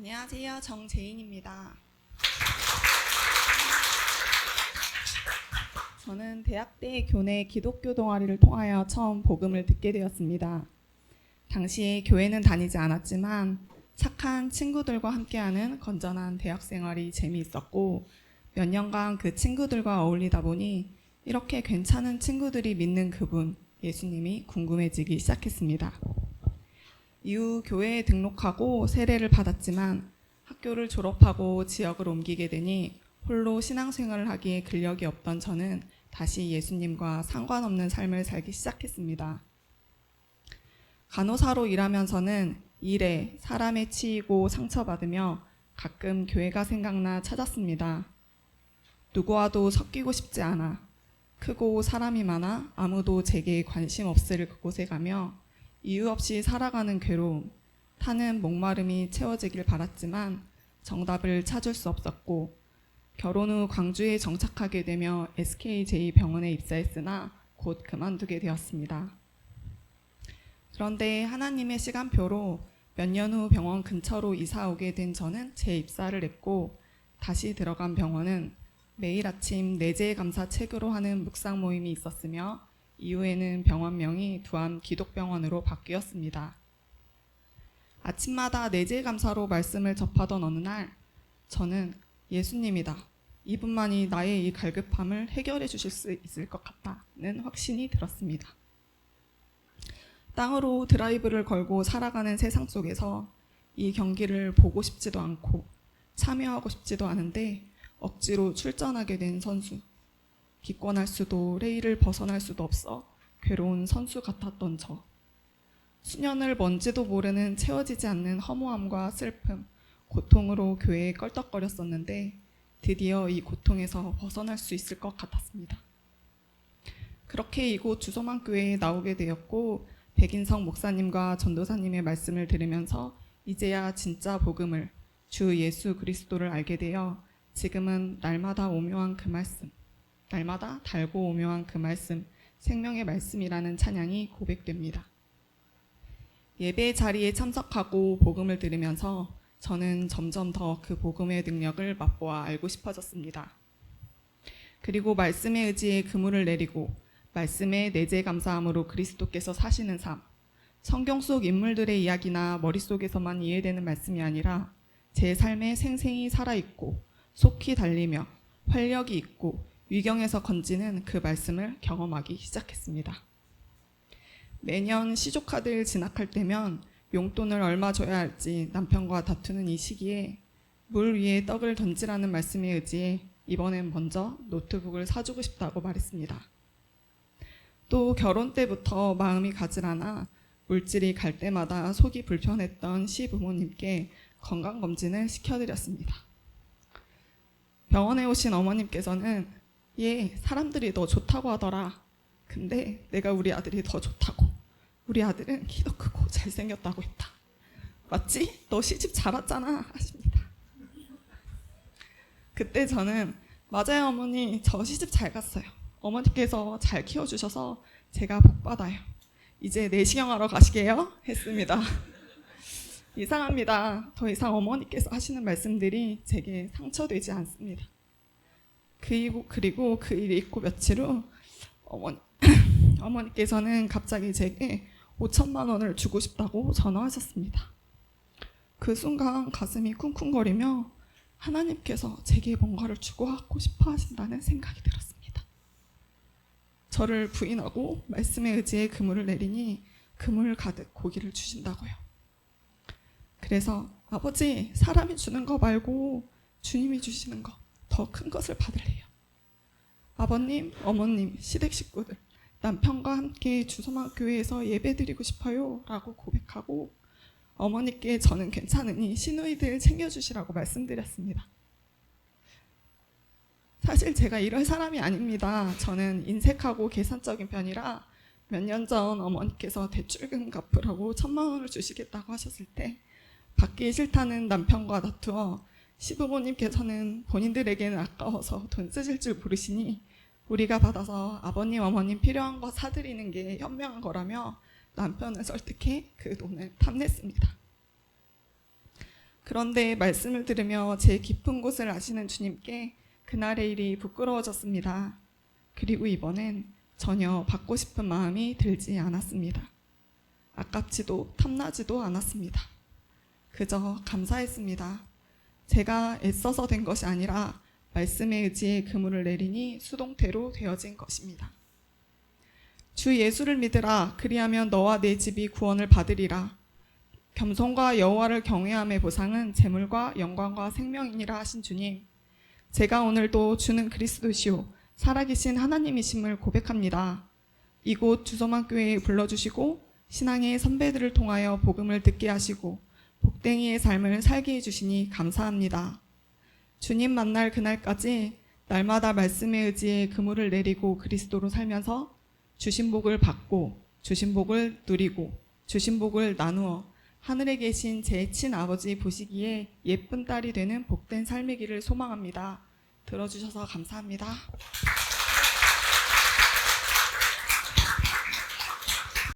안녕하세요. 정재인입니다. 저는 대학 때 교내 기독교 동아리를 통하여 처음 복음을 듣게 되었습니다. 당시에 교회는 다니지 않았지만 착한 친구들과 함께하는 건전한 대학 생활이 재미있었고 몇 년간 그 친구들과 어울리다 보니 이렇게 괜찮은 친구들이 믿는 그분, 예수님이 궁금해지기 시작했습니다. 이후 교회에 등록하고 세례를 받았지만 학교를 졸업하고 지역을 옮기게 되니 홀로 신앙생활을 하기에 근력이 없던 저는 다시 예수님과 상관없는 삶을 살기 시작했습니다. 간호사로 일하면서는 일에 사람에 치이고 상처받으며 가끔 교회가 생각나 찾았습니다. 누구와도 섞이고 싶지 않아 크고 사람이 많아 아무도 제게 관심 없을 그곳에 가며 이유 없이 살아가는 괴로움, 타는 목마름이 채워지길 바랐지만 정답을 찾을 수 없었고 결혼 후 광주에 정착하게 되며 SKJ 병원에 입사했으나 곧 그만두게 되었습니다. 그런데 하나님의 시간표로 몇 년 후 병원 근처로 이사 오게 된 저는 재입사를 했고 다시 들어간 병원은 매일 아침 내재감사 책으로 하는 묵상 모임이 있었으며 이후에는 병원명이 두암 기독병원으로 바뀌었습니다. 아침마다 내재감사로 말씀을 접하던 어느 날 저는 예수님이다. 이분만이 나의 이 갈급함을 해결해 주실 수 있을 것 같다는 확신이 들었습니다. 땅으로 드라이브를 걸고 살아가는 세상 속에서 이 경기를 보고 싶지도 않고 참여하고 싶지도 않은데 억지로 출전하게 된 선수. 기권할 수도 레일을 벗어날 수도 없어 괴로운 선수 같았던 저. 수년을 뭔지도 모르는 채워지지 않는 허무함과 슬픔, 고통으로 교회에 껄떡거렸었는데 드디어 이 고통에서 벗어날 수 있을 것 같았습니다. 그렇게 이곳 주소만교회에 나오게 되었고 백인성 목사님과 전도사님의 말씀을 들으면서 이제야 진짜 복음을 주 예수 그리스도를 알게 되어 지금은 날마다 오묘한 그 말씀, 날마다 달고 오묘한 그 말씀, 생명의 말씀이라는 찬양이 고백됩니다. 예배 자리에 참석하고 복음을 들으면서 저는 점점 더 그 복음의 능력을 맛보아 알고 싶어졌습니다. 그리고 말씀의 의지에 그물을 내리고 말씀에 내재 감사함으로 그리스도께서 사시는 삶, 성경 속 인물들의 이야기나 머릿속에서만 이해되는 말씀이 아니라 제 삶에 생생히 살아있고 속히 달리며 활력이 있고 위경에서 건지는 그 말씀을 경험하기 시작했습니다. 매년 시조카들 진학할 때면 용돈을 얼마 줘야 할지 남편과 다투는 이 시기에 물 위에 떡을 던지라는 말씀에 의지해 이번엔 먼저 노트북을 사주고 싶다고 말했습니다. 또 결혼 때부터 마음이 가질 않아 물질이 갈 때마다 속이 불편했던 시부모님께 건강검진을 시켜드렸습니다. 병원에 오신 어머님께서는 사람들이 너 좋다고 하더라. 근데 내가 우리 아들이 더 좋다고. 우리 아들은 키도 크고 잘생겼다고 했다. 맞지? 너 시집 잘 왔잖아 하십니다. 그때 저는 맞아요 어머니, 저 시집 잘 갔어요. 어머니께서 잘 키워주셔서 제가 복 받아요. 이제 내시경 하러 가시게요? 했습니다. 이상합니다. 더 이상 어머니께서 하시는 말씀들이 제게 상처되지 않습니다. 그리고 그 일이 있고 며칠 후 어머니께서는 갑자기 제게 5천만 원을 주고 싶다고 전화하셨습니다. 그 순간 가슴이 쿵쿵거리며 하나님께서 제게 뭔가를 주고받고 싶어 하신다는 생각이 들었습니다. 저를 부인하고 말씀에 의지해 그물을 내리니 그물 가득 고기를 주신다고요. 그래서 아버지, 사람이 주는 거 말고 주님이 주시는 거 더 큰 것을 받을래요. 아버님, 어머님, 시댁 식구들, 남편과 함께 주소만교회에서 예배드리고 싶어요 라고 고백하고 어머니께 저는 괜찮으니 시누이들 챙겨주시라고 말씀드렸습니다. 사실 제가 이럴 사람이 아닙니다. 저는 인색하고 계산적인 편이라 몇 년 전 어머니께서 대출금 갚으라고 1,000만 원을 주시겠다고 하셨을 때 받기 싫다는 남편과 다투어 시부모님께서는 본인들에게는 아까워서 돈 쓰실 줄 모르시니 우리가 받아서 아버님, 어머님 필요한 거 사드리는 게 현명한 거라며 남편을 설득해 그 돈을 탐냈습니다. 그런데 말씀을 들으며 제 깊은 곳을 아시는 주님께 그날의 일이 부끄러워졌습니다. 그리고 이번엔 전혀 받고 싶은 마음이 들지 않았습니다. 아깝지도 탐나지도 않았습니다. 그저 감사했습니다. 제가 애써서 된 것이 아니라 말씀에 의지해 그물을 내리니 수동태로 되어진 것입니다. 주 예수를 믿으라. 그리하면 너와 내 집이 구원을 받으리라. 겸손과 여호와를 경외함의 보상은 재물과 영광과 생명이니라 하신 주님, 제가 오늘도 주는 그리스도시요 살아계신 하나님이심을 고백합니다. 이곳 주소만교회에 불러주시고 신앙의 선배들을 통하여 복음을 듣게 하시고 복댕이의 삶을 살게 해주시니 감사합니다. 주님 만날 그날까지 날마다 말씀에 의지해 그물을 내리고 그리스도로 살면서 주신 복을 받고 주신 복을 누리고 주신 복을 나누어 하늘에 계신 제 친아버지 보시기에 예쁜 딸이 되는 복된 삶이기를 소망합니다. 들어주셔서 감사합니다.